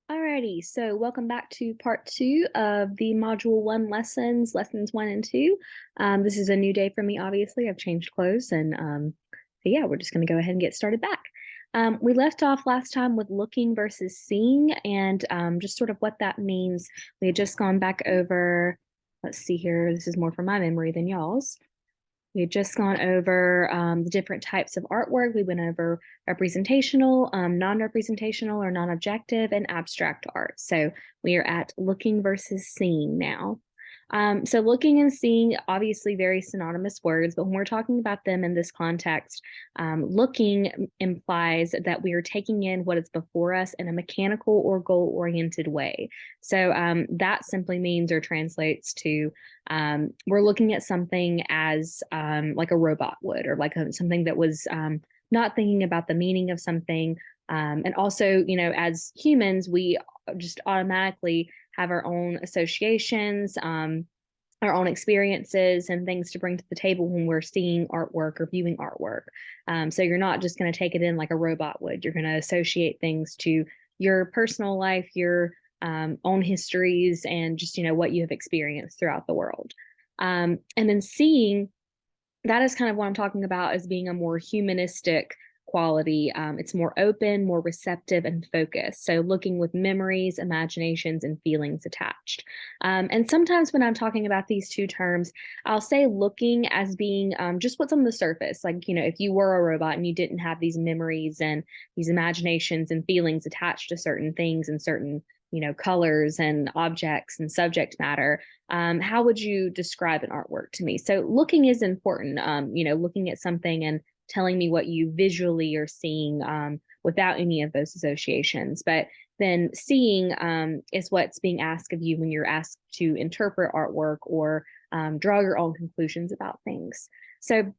Alrighty, so welcome back to part two of the module one lessons 1 and 2. This is a new day for me, obviously. I've changed clothes and so yeah, we're just gonna go ahead and get started back. We left off last time with looking versus seeing and just sort of what that means. We had just gone back over, let's see here, this is more from my memory than y'all's. We had just gone over the different types of artwork. We went over representational, non-representational or non-objective, and abstract art. So we are at looking versus seeing now. So looking and seeing, obviously very synonymous words, but when we're talking about them in this context, looking implies that we are taking in what is before us in a mechanical or goal-oriented way. So that simply means or translates to we're looking at something as like a robot would, or like something that was not thinking about the meaning of something. And also, as humans, we just automatically have our own associations, our own experiences and things to bring to the table when we're seeing artwork or viewing artwork. So you're not just going to take it in like a robot would. You're going to associate things to your personal life, your own histories, and just, what you have experienced throughout the world. And then seeing, that is kind of what I'm talking about as being a more humanistic quality. It's more open, more receptive, and focused. So looking with memories, imaginations, and feelings attached. And sometimes when I'm talking about these two terms, I'll say looking as being just what's on the surface. Like, if you were a robot and you didn't have these memories and these imaginations and feelings attached to certain things and certain colors and objects and subject matter, how would you describe an artwork to me? So looking is important, looking at something and telling me what you visually are seeing without any of those associations. But then seeing is what's being asked of you when you're asked to interpret artwork or draw your own conclusions about things. So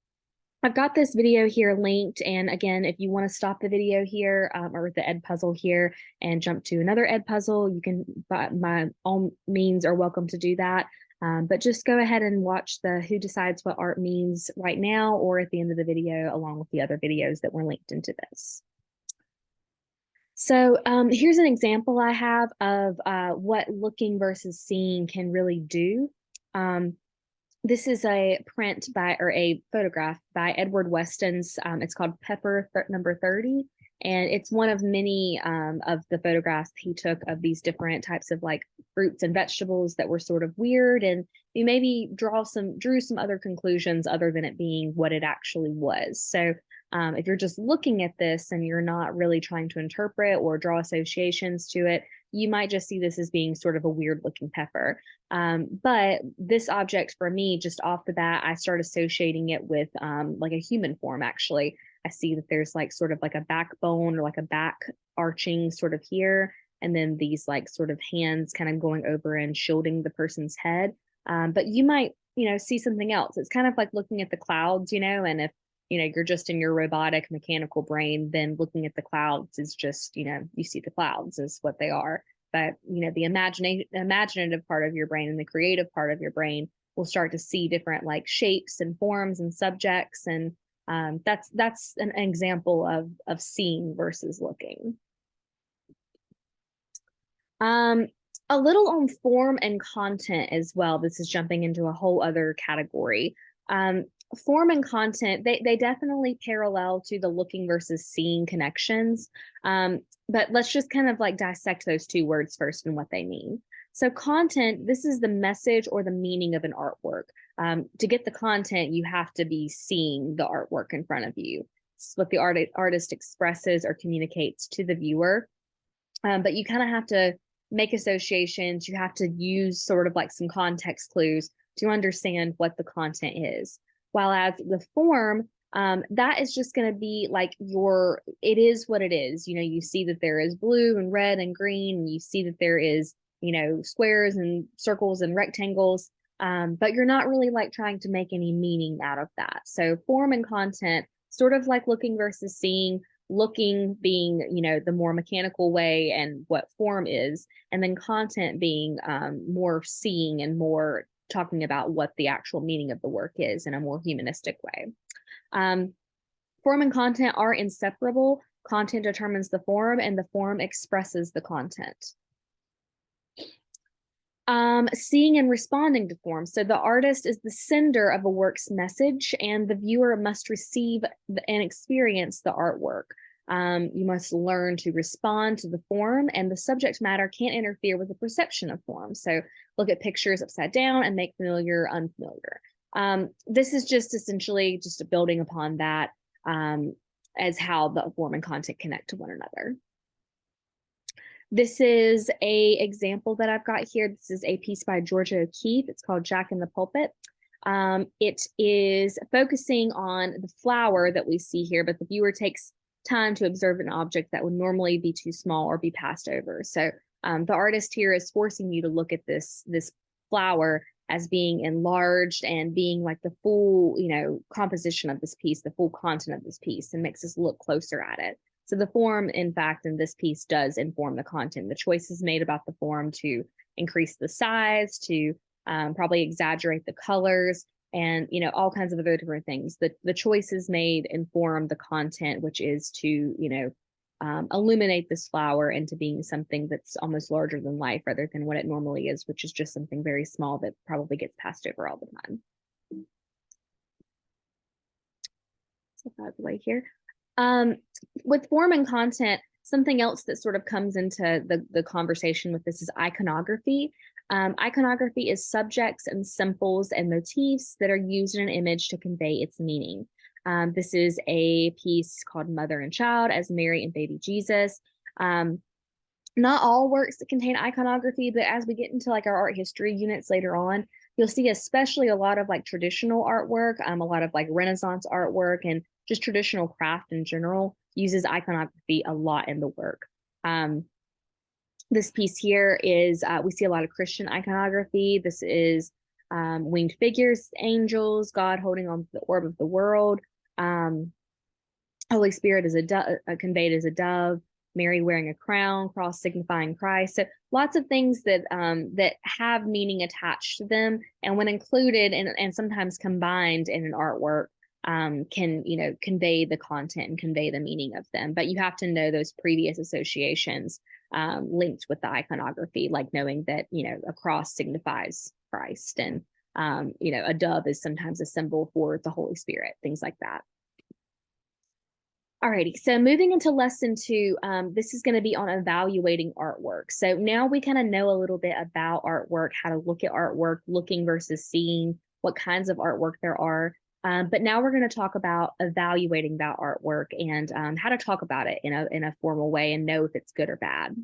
I've got this video here linked. And again, if you want to stop the video here or the Ed puzzle here and jump to another Ed puzzle, you can, by all means, are welcome to do that. But just go ahead and watch the Who Decides What Art Means right now or at the end of the video, along with the other videos that were linked into this. So here's an example I have of what looking versus seeing can really do. This is a print by, or a photograph by Edward Weston's. It's called Pepper number 30. And it's one of many of the photographs he took of these different types of like fruits and vegetables that were sort of weird. And you maybe drew some other conclusions other than it being what it actually was. So if you're just looking at this and you're not really trying to interpret or draw associations to it, you might just see this as being sort of a weird looking pepper. But this object for me, just off the bat, I start associating it with like a human form, actually. I see that there's like sort of like a backbone or like a back arching sort of here. And then these like sort of hands kind of going over and shielding the person's head. But you might, see something else. It's kind of like looking at the clouds, and if, you're just in your robotic mechanical brain, then looking at the clouds is just, you see the clouds is what they are. But, the imaginative part of your brain and the creative part of your brain will start to see different like shapes and forms and subjects. And that's an example of seeing versus looking. A little on form and content as well. This is jumping into a whole other category. Form and content, they definitely parallel to the looking versus seeing connections. But let's just kind of like dissect those two words first and what they mean. So content, this is the message or the meaning of an artwork. To get the content, you have to be seeing the artwork in front of you. It's what the artist expresses or communicates to the viewer. But you kind of have to make associations. You have to use sort of like some context clues to understand what the content is. While as the form, that is just going to be like it is what it is. You see that there is blue and red and green, and you see that there is, squares and circles and rectangles, but you're not really like trying to make any meaning out of that. So form and content, sort of like looking versus seeing, looking being, the more mechanical way and what form is, and then content being more seeing and more talking about what the actual meaning of the work is in a more humanistic way. Form and content are inseparable. Content determines the form, and the form expresses the content. Seeing and responding to form. So the artist is the sender of a work's message, and the viewer must receive and experience the artwork. You must learn to respond to the form, and the subject matter can't interfere with the perception of form. So look at pictures upside down and make familiar unfamiliar. This is just essentially just a building upon that as how the form and content connect to one another. This is a example that I've got here. This is a piece by Georgia O'Keeffe. It's called Jack in the Pulpit. It is focusing on the flower that we see here, but the viewer takes time to observe an object that would normally be too small or be passed over. So the artist here is forcing you to look at this flower as being enlarged and being like the full, composition of this piece, the full content of this piece, and makes us look closer at it. So the form, in fact, in this piece does inform the content. The choices made about the form to increase the size, to probably exaggerate the colors, and all kinds of other different things. The choices made inform the content, which is to illuminate this flower into being something that's almost larger than life, rather than what it normally is, which is just something very small that probably gets passed over all the time. So out of the way here. With form and content, something else that sort of comes into the conversation with this is iconography. Iconography is subjects and symbols and motifs that are used in an image to convey its meaning. This is a piece called Mother and Child as Mary and Baby Jesus. Not all works that contain iconography, but as we get into like our art history units later on, you'll see especially a lot of like traditional artwork, a lot of like Renaissance artwork, and just traditional craft in general uses iconography a lot in the work. This piece here is, we see a lot of Christian iconography. This is winged figures, angels, God holding on to the orb of the world. Holy Spirit is conveyed as a dove, Mary wearing a crown, cross signifying Christ. So lots of things that that have meaning attached to them, and when included and sometimes combined in an artwork, can convey the content and convey the meaning of them. But you have to know those previous associations linked with the iconography, like knowing that a cross signifies Christ, and a dove is sometimes a symbol for the Holy Spirit, things like that. Alrighty, so moving into lesson 2, this is going to be on evaluating artwork. So now we kind of know a little bit about artwork, how to look at artwork, looking versus seeing, what kinds of artwork there are. But now we're going to talk about evaluating that artwork and how to talk about it in a formal way and know if it's good or bad.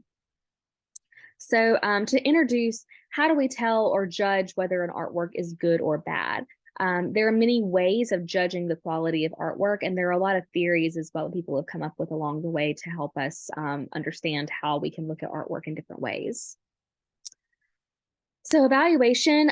So to introduce, how do we tell or judge whether an artwork is good or bad? There are many ways of judging the quality of artwork, and there are a lot of theories as well people have come up with along the way to help us understand how we can look at artwork in different ways. So evaluation,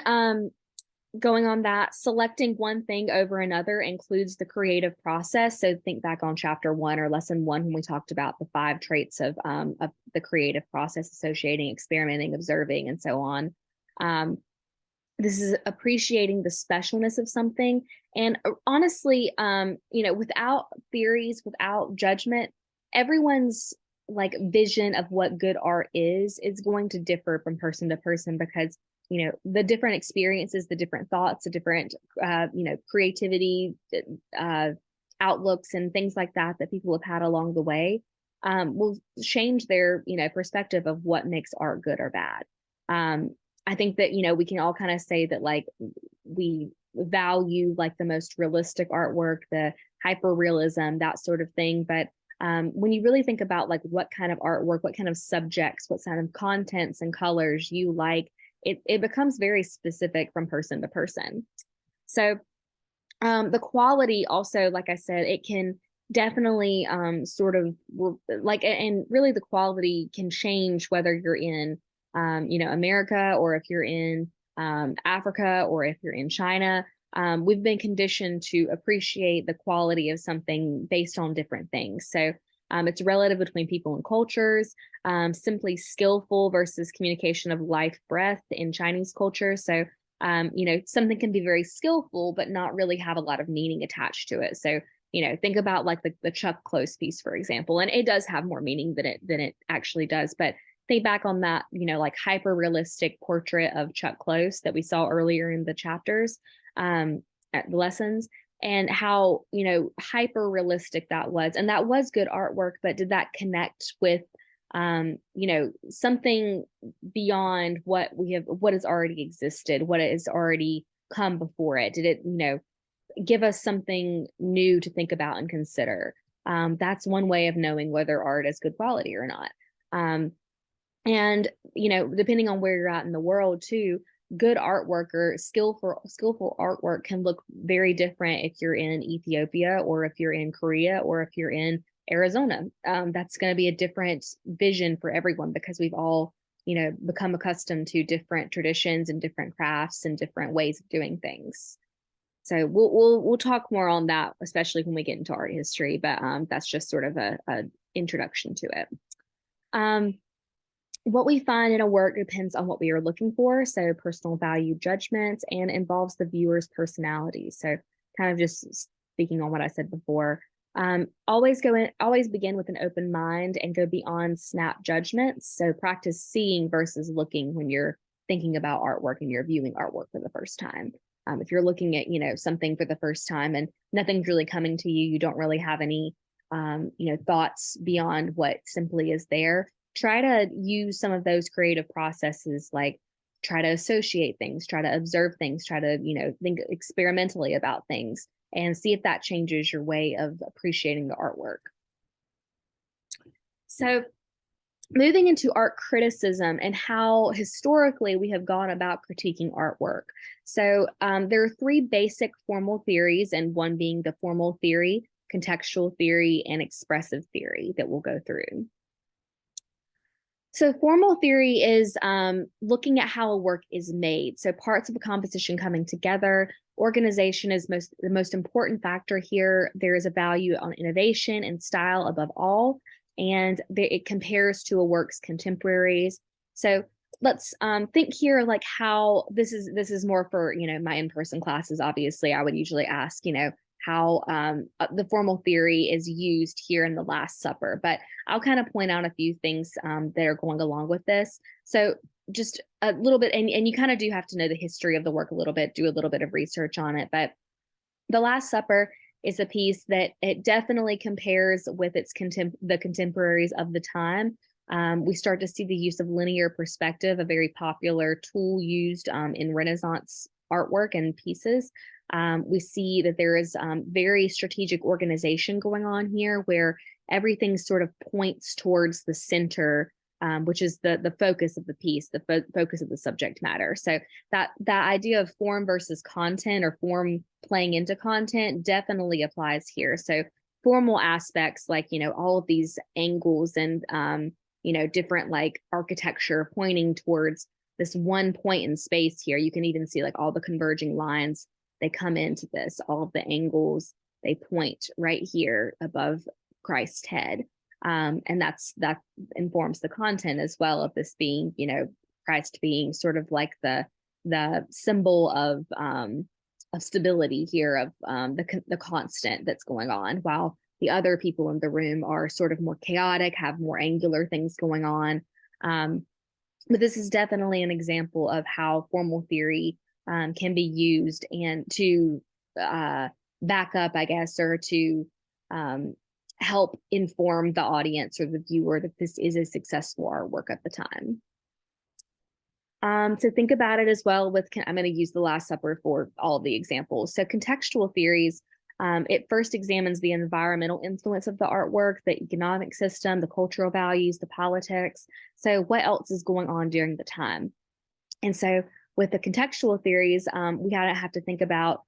going on that, selecting one thing over another includes the creative process. So think back on chapter 1 or lesson 1 when we talked about the 5 traits of the creative process: associating, experimenting, observing, and so on. This is appreciating the specialness of something. And honestly, without theories, without judgment, everyone's like vision of what good art is going to differ from person to person, because the different experiences, the different thoughts, the different creativity outlooks and things like that people have had along the way will change their perspective of what makes art good or bad. I think that we can all kind of say that like we value like the most realistic artwork, the hyper realism, that sort of thing. But when you really think about like what kind of artwork, what kind of subjects, what kind of contents and colors you like, it becomes very specific from person to person. So the quality also, like I said, it can definitely sort of like, and really the quality can change whether you're in America, or if you're in Africa, or if you're in China. We've been conditioned to appreciate the quality of something based on different things. So it's relative between people and cultures, simply skillful versus communication of life breath in Chinese culture. So, something can be very skillful, but not really have a lot of meaning attached to it. So think about like the Chuck Close piece, for example, and it does have more meaning than it actually does. But think back on that, like hyper realistic portrait of Chuck Close that we saw earlier in the chapters, at the lessons, and how, hyper realistic that was. And that was good artwork, but did that connect with, something beyond what has already existed, what has already come before it? Did it, give us something new to think about and consider? That's one way of knowing whether art is good quality or not. And depending on where you're at in the world too, good artwork or skillful artwork can look very different if you're in Ethiopia or if you're in Korea or if you're in Arizona. That's going to be a different vision for everyone, because we've all become accustomed to different traditions and different crafts and different ways of doing things. So we'll talk more on that, especially when we get into art history. But that's just sort of a introduction to it. What we find in a work depends on what we are looking for, so personal value judgments, and involves the viewer's personality. So kind of just speaking on what I said before, always begin with an open mind and go beyond snap judgments. So practice seeing versus looking when you're thinking about artwork and you're viewing artwork for the first time. If you're looking at something for the first time and nothing's really coming to you, you don't really have any thoughts beyond what simply is there, try to use some of those creative processes, like try to associate things, try to observe things, try to think experimentally about things, and see if that changes your way of appreciating the artwork. So moving into art criticism and how historically we have gone about critiquing artwork. So there are three basic formal theories, and one being the formal theory, contextual theory, and expressive theory that we'll go through. So formal theory is looking at how a work is made. So parts of a composition coming together. Organization is the most important factor here. There is a value on innovation and style above all, and it compares to a work's contemporaries. So let's think here, like how this is more for my in-person classes. Obviously, I would usually ask how the formal theory is used here in the Last Supper, but I'll kind of point out a few things that are going along with this. So just a little bit, and you kind of do have to know the history of the work a little bit, do a little bit of research on it. But the Last Supper is a piece that it definitely compares with the contemporaries of the time. We start to see the use of linear perspective, a very popular tool used in Renaissance artwork and pieces. We see that there is very strategic organization going on here, where everything sort of points towards the center, which is the focus of the piece, the focus of the subject matter. So that idea of form versus content, or form playing into content, definitely applies here. So formal aspects, like all of these angles and different like architecture pointing towards this one point in space here. You can even see like all the converging lines, they come into this, all of the angles, they point right here above Christ's head. And that informs the content as well, of this being, Christ being sort of like the symbol of stability here, of the constant that's going on, while the other people in the room are sort of more chaotic, have more angular things going on. But this is definitely an example of how formal theory can be used and to back up, I guess, or to help inform the audience or the viewer that this is a successful artwork at the time. So think about it as well with, I'm going to use the Last Supper for all of the examples. So contextual theories, it first examines the environmental influence of the artwork, the economic system, the cultural values, the politics. So what else is going on during the time? And so with the contextual theories, we gotta have to think about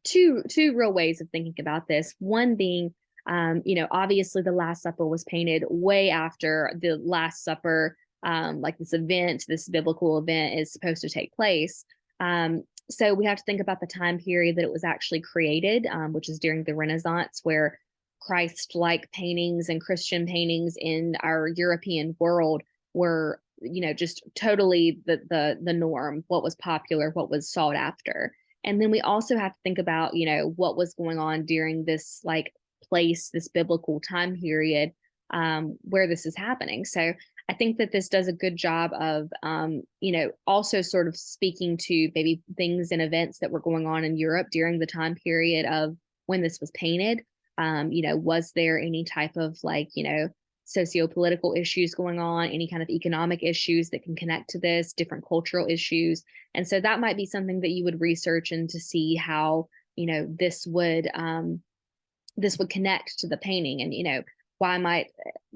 two real ways of thinking about this. One being, obviously the Last Supper was painted way after the Last Supper, like this biblical event is supposed to take place. So we have to think about the time period that it was actually created, which is during the Renaissance, where Christ-like paintings and Christian paintings in our European world were, just totally the norm, what was popular, what was sought after. And then we also have to think about, what was going on during this like place, this biblical time period where this is happening. So I think that this does a good job of, also sort of speaking to maybe things and events that were going on in Europe during the time period of when this was painted. Was there any type of socio-political issues going on, any kind of economic issues that can connect to this, different cultural issues? And so that might be something that you would research and to see how, this would connect to the painting. And why might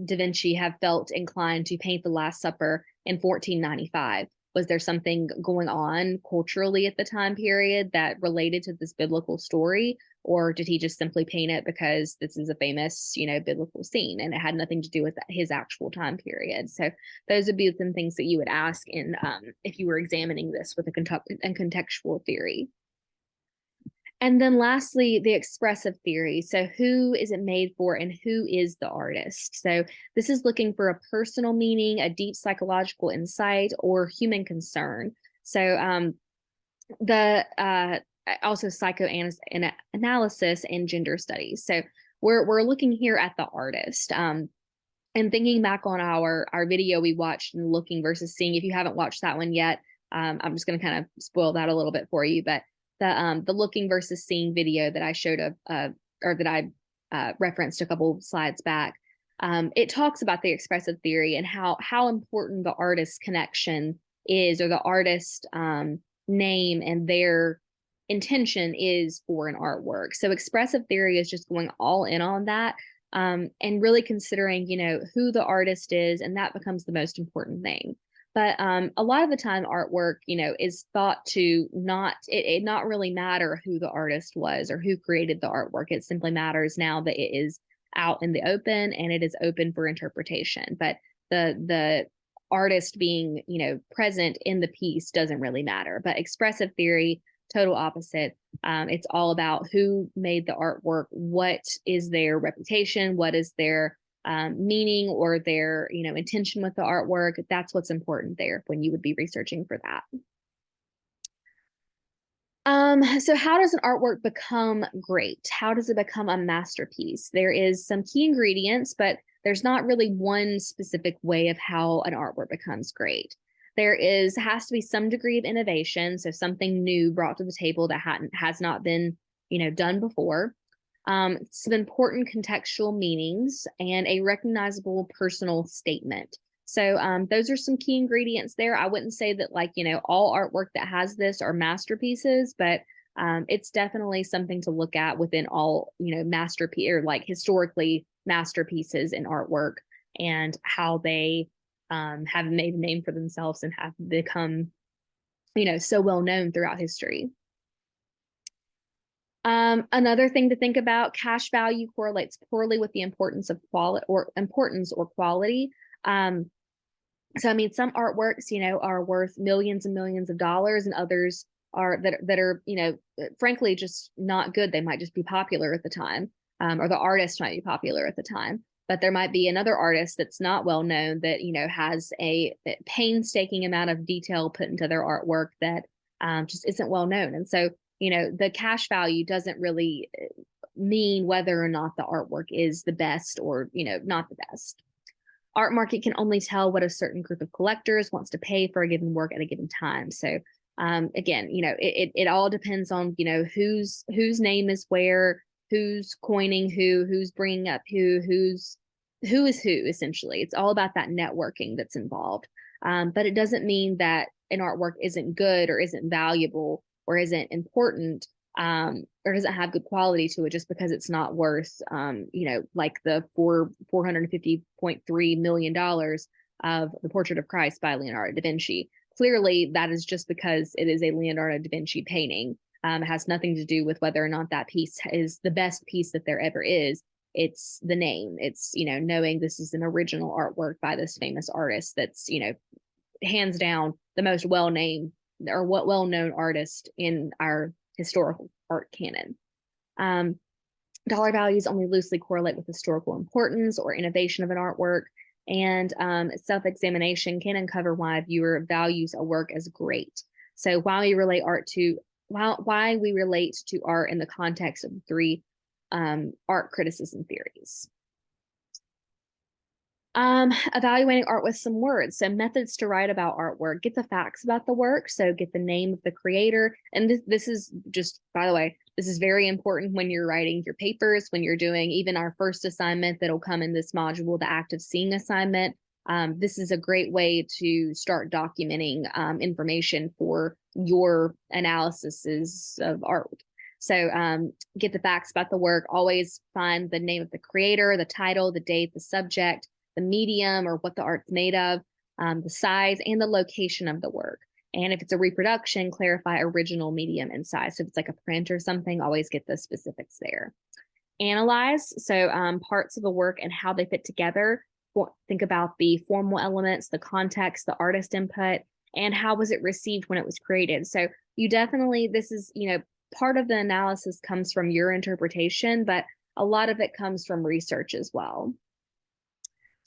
Da Vinci have felt inclined to paint the Last Supper in 1495? Was there something going on culturally at the time period that related to this biblical story? Or did he just simply paint it because this is a famous, biblical scene and it had nothing to do with his actual time period? So those would be some things that you would ask in if you were examining this with a contextual theory. And then lastly, the expressive theory. So who is it made for and who is the artist? So this is looking for a personal meaning, a deep psychological insight, or human concern. So also psychoanalysis and gender studies. So we're looking here at the artist. And thinking back on our video we watched and looking versus seeing, if you haven't watched that one yet, I'm just going to kind of spoil that a little bit for you. But the looking versus seeing video that I showed or that I referenced a couple slides back, it talks about the expressive theory and how important the artist's connection is, or the artist name and their intention is for an artwork. So expressive theory is just going all in on that, and really considering, who the artist is, and that becomes the most important thing. But a lot of the time artwork, is thought to not really matter who the artist was or who created the artwork. It simply matters now that it is out in the open and it is open for interpretation. But the artist being, present in the piece doesn't really matter. But expressive theory, total opposite. It's all about who made the artwork, what is their reputation, what is their meaning or their intention with the artwork. That's what's important there when you would be researching for that. So how does an artwork become great? How does it become a masterpiece? There is some key ingredients, but there's not really one specific way of how an artwork becomes great. There has to be some degree of innovation, so something new brought to the table that has not been done before. Some important contextual meanings, and a recognizable personal statement. So those are some key ingredients there. I wouldn't say that all artwork that has this are masterpieces, but it's definitely something to look at within all, masterpiece or historically masterpieces in artwork, and how they have made a name for themselves and have become, so well known throughout history. Another thing to think about, cash value correlates poorly with the importance of quality or quality. So I mean, some artworks, are worth millions and millions of dollars, and others are that are, frankly, just not good. They might just be popular at the time, or the artist might be popular at the time. But there might be another artist that's not well known that, has a painstaking amount of detail put into their artwork that just isn't well known. And so the cash value doesn't really mean whether or not the artwork is the best or, not the best. Art market can only tell what a certain group of collectors wants to pay for a given work at a given time. So again, it all depends on, whose name is where, who's coining who's bringing up who is who, essentially. It's all about that networking that's involved. But it doesn't mean that an artwork isn't good or isn't valuable or isn't important, or doesn't have good quality to it just because it's not worth, like the $450.3 million of The Portrait of Christ by Leonardo da Vinci. Clearly, that is just because it is a Leonardo da Vinci painting. It has nothing to do with whether or not that piece is the best piece that there ever is. It's the name. It's, knowing this is an original artwork by this famous artist that's, hands down the most well-known artist in our historical art canon. Dollar values only loosely correlate with historical importance or innovation of an artwork, and self-examination can uncover why a viewer values a work as great. So why we relate to art in the context of the three art criticism theories. Evaluating art with some words. So methods to write about artwork, get the facts about the work. So get the name of the creator. And this is just, by the way, this is very important when you're writing your papers, when you're doing even our first assignment that'll come in this module, the active seeing assignment. This is a great way to start documenting information for your analyses of art. So get the facts about the work, always find the name of the creator, the title, the date, the subject, the medium or what the art's made of, the size, and the location of the work. And if it's a reproduction, clarify original, medium, and size. So if it's like a print or something, always get the specifics there. Analyze, so parts of a work and how they fit together. Think about the formal elements, the context, the artist input, and how was it received when it was created. So you definitely, this is, part of the analysis comes from your interpretation, but a lot of it comes from research as well.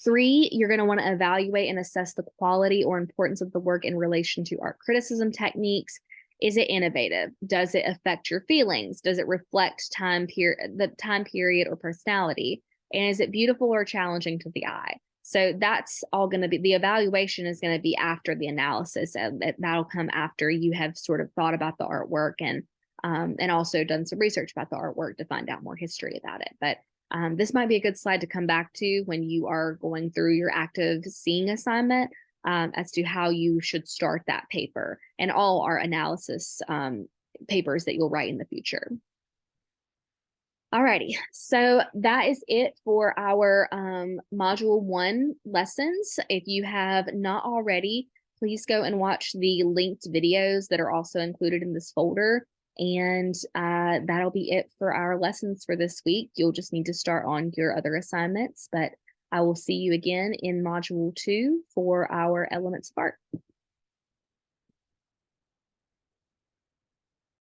3, you're going to want to evaluate and assess the quality or importance of the work in relation to art criticism techniques. Is it innovative? Does it affect your feelings? Does it reflect the time period or personality? And is it beautiful or challenging to the eye? So that's all going to be, the evaluation is going to be after the analysis. That'll come after you have sort of thought about the artwork and also done some research about the artwork to find out more history about it. But this might be a good slide to come back to when you are going through your active seeing assignment as to how you should start that paper and all our analysis papers that you'll write in the future. Alrighty, so that is it for our Module 1 lessons. If you have not already, please go and watch the linked videos that are also included in this folder. And that'll be it for our lessons for this week. You'll just need to start on your other assignments, but I will see you again in Module 2 for our Elements of Art.